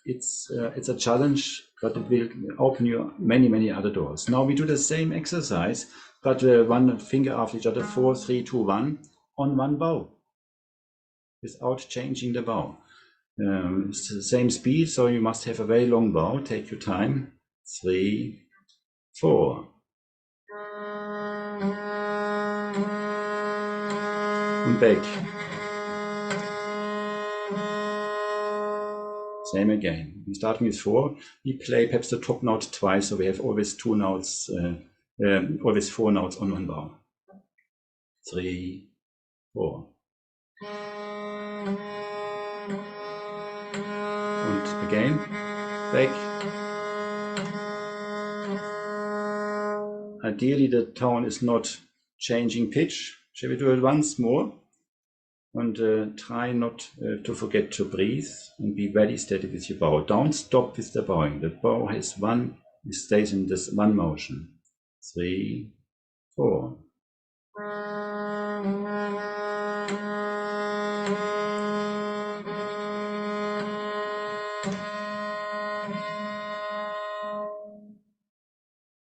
it's a challenge, but it will open you many, many other doors. Now we do the same exercise, but one finger after each other, 4, 3, 2, 1, on one bow, without changing the bow. It's the same speed, so you must have a very long bow. Take your time. 3, 4. And back. Same again. We're starting with 4. We play perhaps the top note twice, so we have always 2 notes, always 4 notes on one bow. 3, 4. And again, back. Ideally, the tone is not changing pitch. Shall we do it once more? And try not to forget to breathe and be very steady with your bow. Don't stop with the bowing. The bow has it stays in this one motion. 3, 4.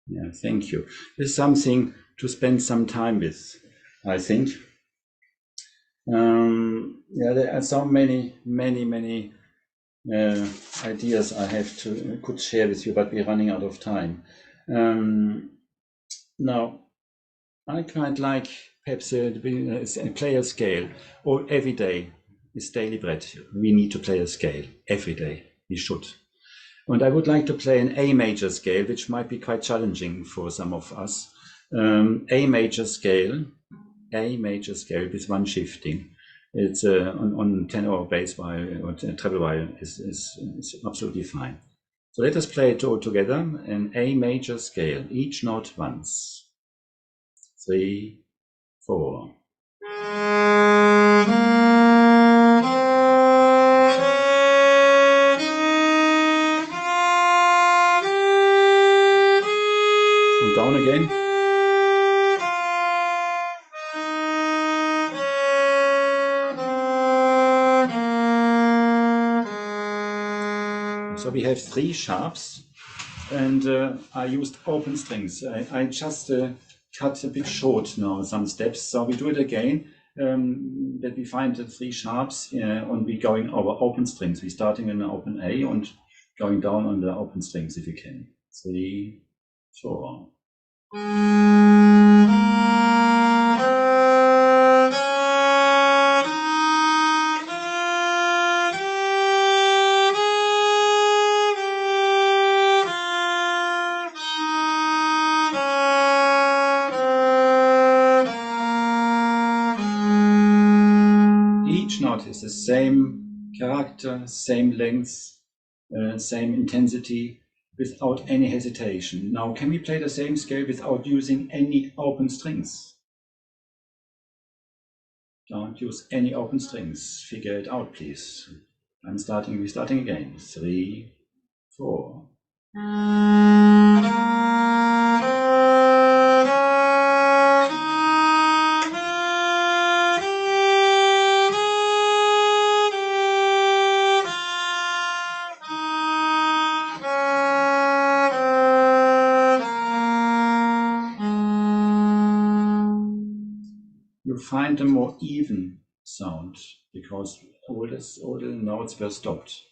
Yeah, thank you. This is something to spend some time with, I think. Yeah, there are so many ideas I could share with you, but we're running out of time. Now, I quite like perhaps a player scale, or every day is daily bread. We need to play a scale every day. We should. And I would like to play an A major scale, which might be quite challenging for some of us. A major scale with one shifting. It's on tenor or bass viol or treble viol is absolutely fine. So let us play it all together. An A major scale, each note once. 3, 4. And down again. So we have 3 sharps, and I used open strings. I just cut a bit short now some steps, so we do it again, that we find the 3 sharps and we going over open strings. We're starting in an open A and going down on the open strings if you can. 3, 4. Is the same character, same length, same intensity, without any hesitation. Now, can we play the same scale without using any open strings? Don't use any open strings. Figure it out, please. We're starting again. 3, 4. you find a more even sound because all the notes were stopped.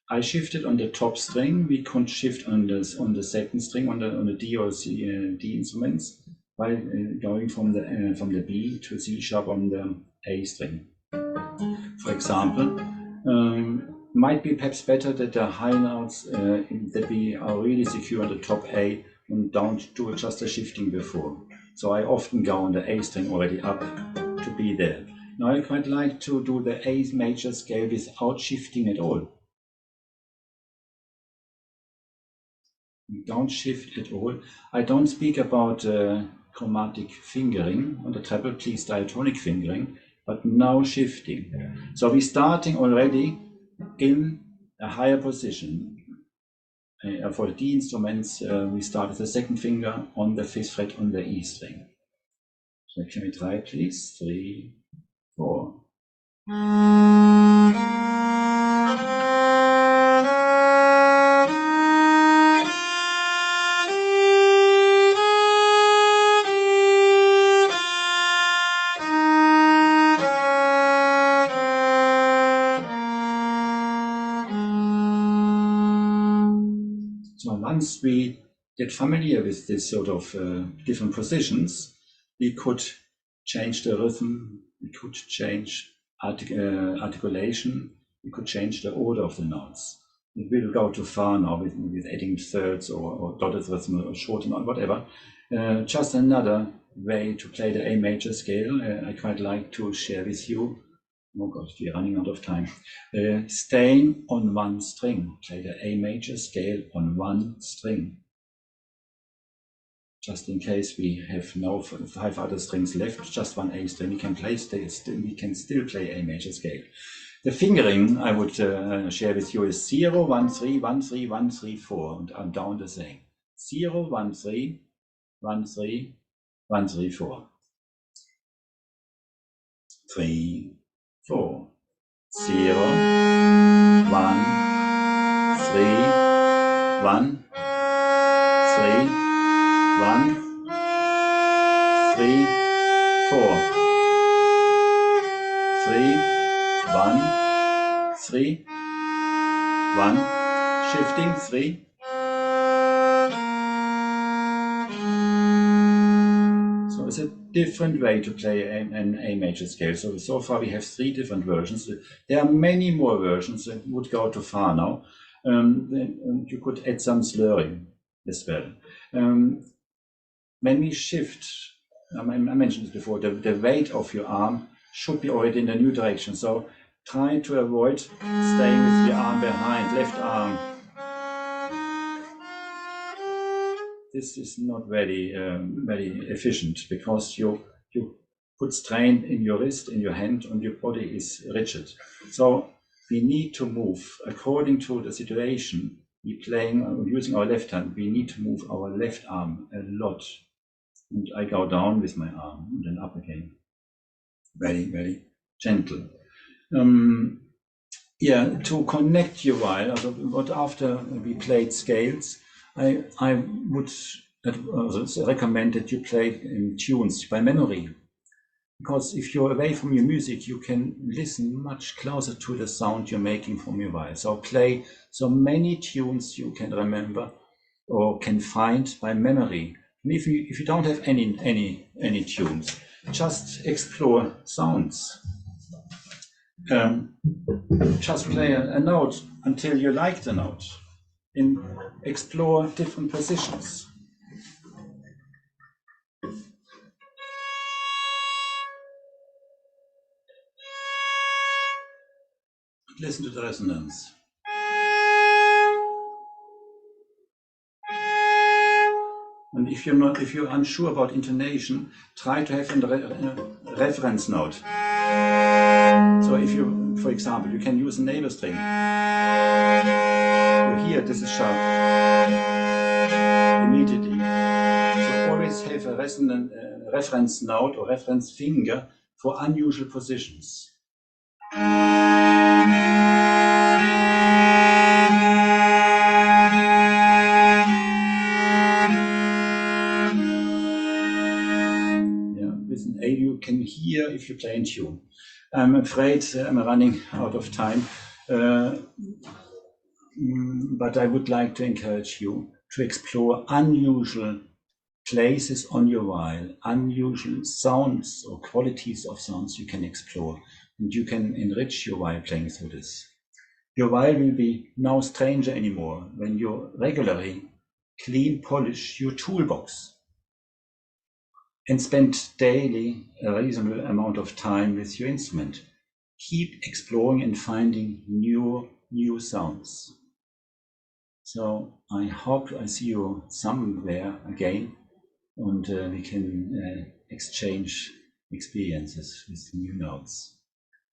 I shifted on the top string. We could shift on the second string on the D or C, D instruments by going from the B to C sharp on the A string. For example, might be perhaps better that the high notes that we are really secure on the top A and don't do just a shifting before. So I often go on the A string already up to be there. Now I quite like to do the A major scale without shifting at all. Don't shift at all. I don't speak about chromatic fingering on the treble, please diatonic fingering, but no shifting. So we're starting already in a higher position. For the D instruments, we start with the second finger on the 5th fret on the E string. So can we try, please? 3, 4. So once we get familiar with this sort of different positions, we could change the rhythm, we could change articulation, we could change the order of the notes. It will go too far now with adding thirds or dotted rhythm or short note, whatever. Just another way to play the A major scale. I quite like to share with you. Oh God, we're running out of time. Staying on one string, play the A major scale on one string. Just in case we have no 5 other strings left, just one A string, we can still play A major scale. The fingering I would share with you is 0, 1, 3, 1, 3, 1, 3, 4, and down the same. 0, 1, 3, 1, 3, 1, 3, 4. 3, 4. 0, 1, 3, 1, 3, 1, 3, 4. 3, 1, 3, 1, shifting 3. So it's a different way to play an A major scale. So far we have 3 different versions. There are many more versions that would go too far now. You could add some slurring as well. When we shift, I mentioned this before, the weight of your arm should be already in the new direction. So try to avoid staying with your arm behind, left arm. This is not very efficient because you put strain in your wrist, in your hand, and your body is rigid. So we need to move according to the situation. We're playing using our left hand. We need to move our left arm a lot. And I go down with my arm and then up again. Very, very gentle. Yeah, to connect you while, but after we played scales, I would recommend that you play tunes by memory. Because if you're away from your music, you can listen much closer to the sound you're making from your violin. So play so many tunes you can remember or can find by memory. And if you don't have any tunes, just explore sounds. Just play a note until you like the note. And explore different positions. Listen to the resonance. And if you're unsure about intonation, try to have a reference note. So if you, for example, you can use a neighbor string. You hear this is sharp immediately. So always have a resonant reference note or reference finger for unusual positions. with an A you can hear if you play in tune. I'm afraid I'm running out of time, but I would like to encourage you to explore unusual places on your viol, unusual sounds or qualities of sounds you can explore, and you can enrich your viol playing through this. Your viol will be no stranger anymore when you regularly clean, polish your toolbox and spend daily a reasonable amount of time with your instrument. Keep exploring and finding new sounds. So I hope I see you somewhere again, and we can exchange experiences with new notes.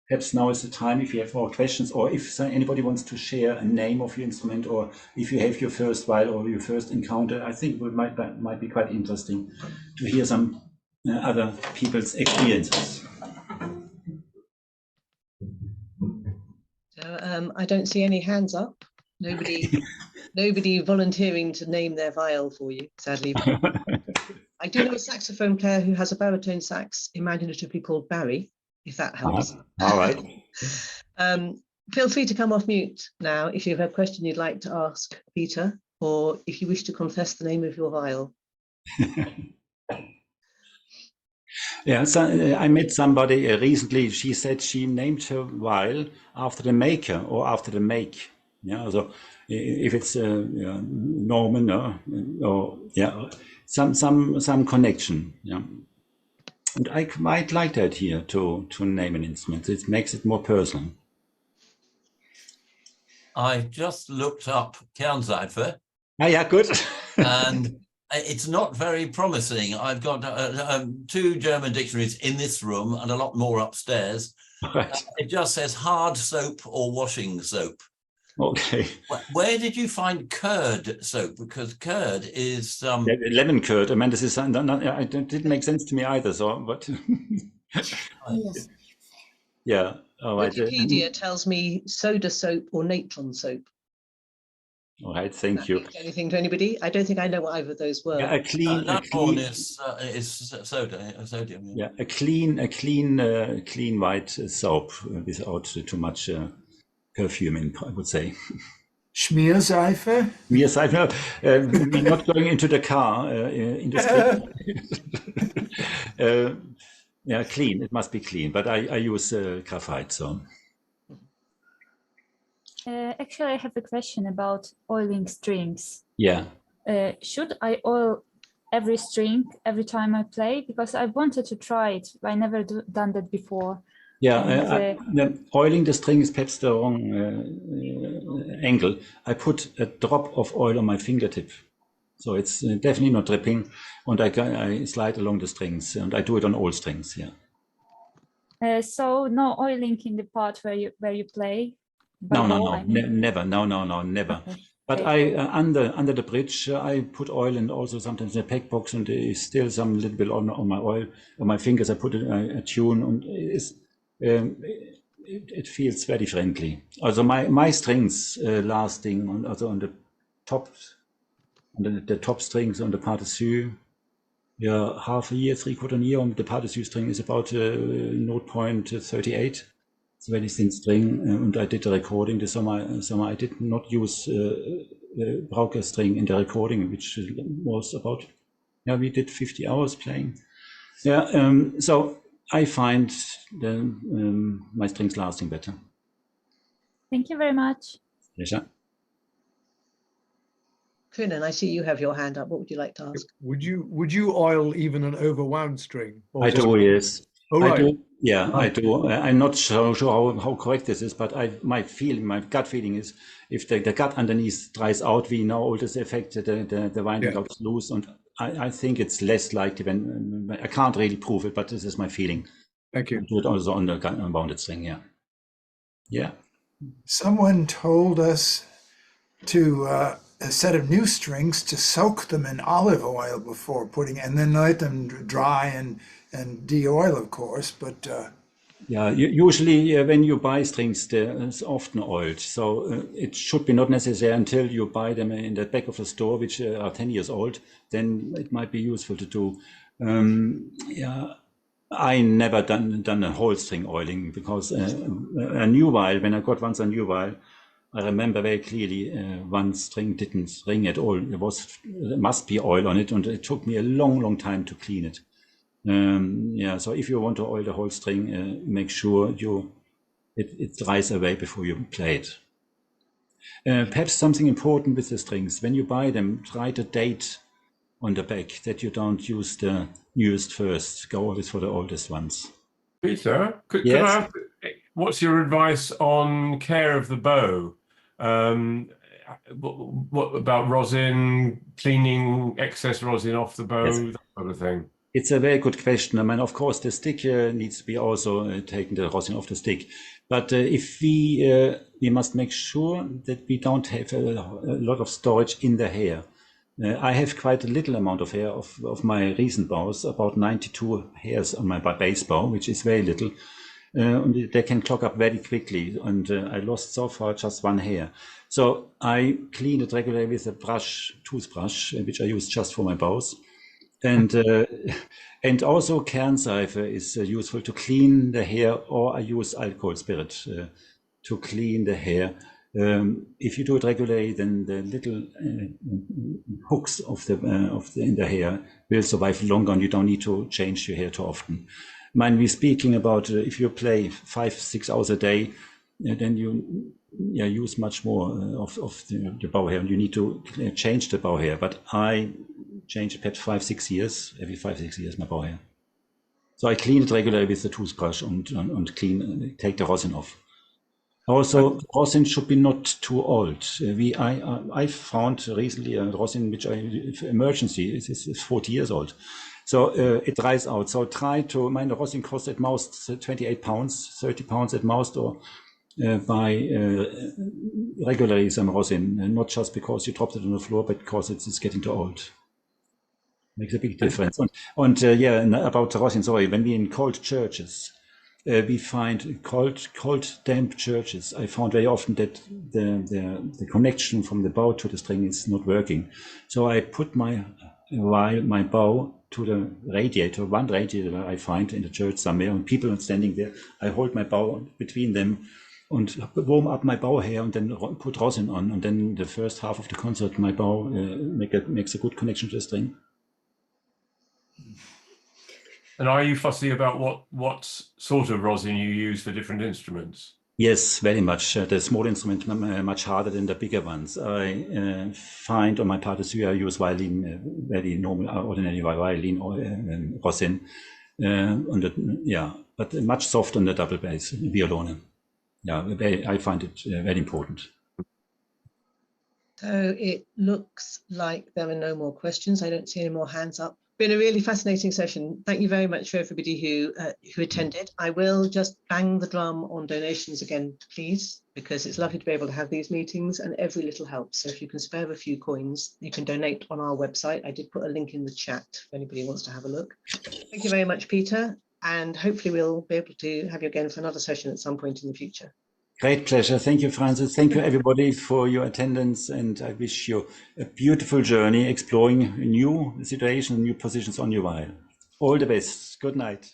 Perhaps now is the time if you have more questions, or if anybody wants to share a name of your instrument, or if you have your first viol or your first encounter. I think it might be quite interesting to hear some other people's experiences. So I don't see any hands up. Nobody volunteering to name their viol for you, sadly. I do know a saxophone player who has a baritone sax imaginatively called Barry, if that helps. All right. Feel free to come off mute now if you have a question you'd like to ask Peter, or if you wish to confess the name of your viol. Yeah, so I met somebody recently. She said she named her viol after the maker or after the make. Yeah, so if it's Norman or yeah, some connection. Yeah, and I might like that here to name an instrument. It makes it more personal. I just looked up Kernzeifer. Ah, yeah, good. And it's not very promising. I've got 2 German dictionaries in this room and a lot more upstairs. Right. It just says hard soap or washing soap. Okay. Where did you find curd soap? Because curd is lemon curd. I mean, this is it didn't make sense to me either. So, but yes. Yeah. Oh, Wikipedia tells me soda soap or natron soap. All right, thank you. Anything to anybody? I don't think I know what either of those were. Yeah, a clean is sodium. Yeah, a clean white soap without too much perfume in, I would say. Schmierseife? Schmierseife. We're not going into the car industry. Yeah, clean. It must be clean. But I use graphite, so. Actually, I have a question about oiling strings. Yeah. Should I oil every string every time I play? Because I wanted to try it. I never done that before. Yeah, oiling the string is perhaps the wrong angle. I put a drop of oil on my fingertip. So it's definitely not dripping. And I slide along the strings, and I do it on all strings, yeah. So no oiling in the part where you play? No, never. No, never. Okay. But I under the bridge, I put oil, and also sometimes in the pack box, and there is still some little bit on my oil, on my fingers. I put a tune, and it feels very friendly. Also my strings lasting also on the top strings on the pas dessus. Yeah, half a year, 3/4 year on the pas dessus string is about 0.38. It's a very thin string, and I did the recording this summer. I did not use Brauker string in the recording, which was about, we did 50 hours playing. Yeah, so I find my strings lasting better. Thank you very much. Pleasure. Kunan, I see you have your hand up. What would you like to ask? Would you oil even an overwound string? I do, yes. Oh, right. I do. Yeah, I do. I'm not sure how correct this is, but my gut feeling is, if the gut underneath dries out, we know all this effect, the winding goes loose, and I think it's less likely when I can't really prove it, but this is my feeling. Thank you. I do it also on the unbounded string, yeah. Yeah. Someone told us to a set of new strings to soak them in olive oil before putting, and then let them dry and de-oil, of course, but yeah, usually when you buy strings, it's often oiled, so it should be not necessary until you buy them in the back of the store, which are 10 years old. Then it might be useful to do. Yeah, I never done a whole string oiling, because a new viol, when I got once a new viol, I remember very clearly one string didn't ring at all. There must be oil on it, and it took me a long time to clean it. Yeah, so if you want to oil the whole string, make sure it dries away before you play it. Perhaps something important with the strings, when you buy them, try to date on the back, that you don't use the newest first. Go always for the oldest ones. Peter, could Yes? I ask, what's your advice on care of the bow? What about rosin, cleaning excess rosin off the bow, Yes. that sort of thing? It's a very good question. I mean, of course, the stick needs to be also taken the rosin off the stick. But if we must make sure that we don't have a lot of storage in the hair. I have quite a little amount of hair of my recent bows, about 92 hairs on my base bow, which is very little. And they can clog up very quickly. And I lost so far just one hair. So I clean it regularly with a toothbrush, which I use just for my bows. And also Kernseife is useful to clean the hair, or I use alcohol spirit to clean the hair. If you do it regularly, then the little hooks in the hair will survive longer, and you don't need to change your hair too often. Mind we speaking about if you play 5-6 hours a day, then you use much more of the bow hair, and you need to change the bow hair. But I change it perhaps 5-6 years, every 5-6 years, my bow hair. So I clean it regularly with the toothbrush and take the rosin off. Also, rosin should be not too old. I found recently a rosin which emergency is 40 years old. So it dries out. So try to, my rosin costs at most 28 pounds, 30 pounds at most, or buy regularly some rosin, and not just because you dropped it on the floor, but because it's getting too old. Makes a big difference. And about rosin, sorry, when we're in cold churches, we find cold, damp churches. I found very often that the connection from the bow to the string is not working. So I put my bow to the radiator, one radiator I find in the church somewhere, and people are standing there. I hold my bow between them and warm up my bow hair, and then put rosin on. And then the first half of the concert, my bow makes a good connection to the string. And are you fussy about what sort of rosin you use for different instruments? Yes, very much. The small instruments are much harder than the bigger ones. I find on my partiture I use violin, very normal, ordinary violin rosin, but much softer on the double bass violone. Yeah, I find it very important. So it looks like there are no more questions. I don't see any more hands up. Been a really fascinating session. Thank you very much for everybody who attended. I will just bang the drum on donations again, please, because it's lovely to be able to have these meetings, and every little helps. So if you can spare a few coins, you can donate on our website. I did put a link in the chat if anybody wants to have a look. Thank you very much, Peter, and hopefully we'll be able to have you again for another session at some point in the future. Great pleasure. Thank you, Francis. Thank you, everybody, for your attendance. And I wish you a beautiful journey exploring new situations, new positions on your viol. All the best. Good night.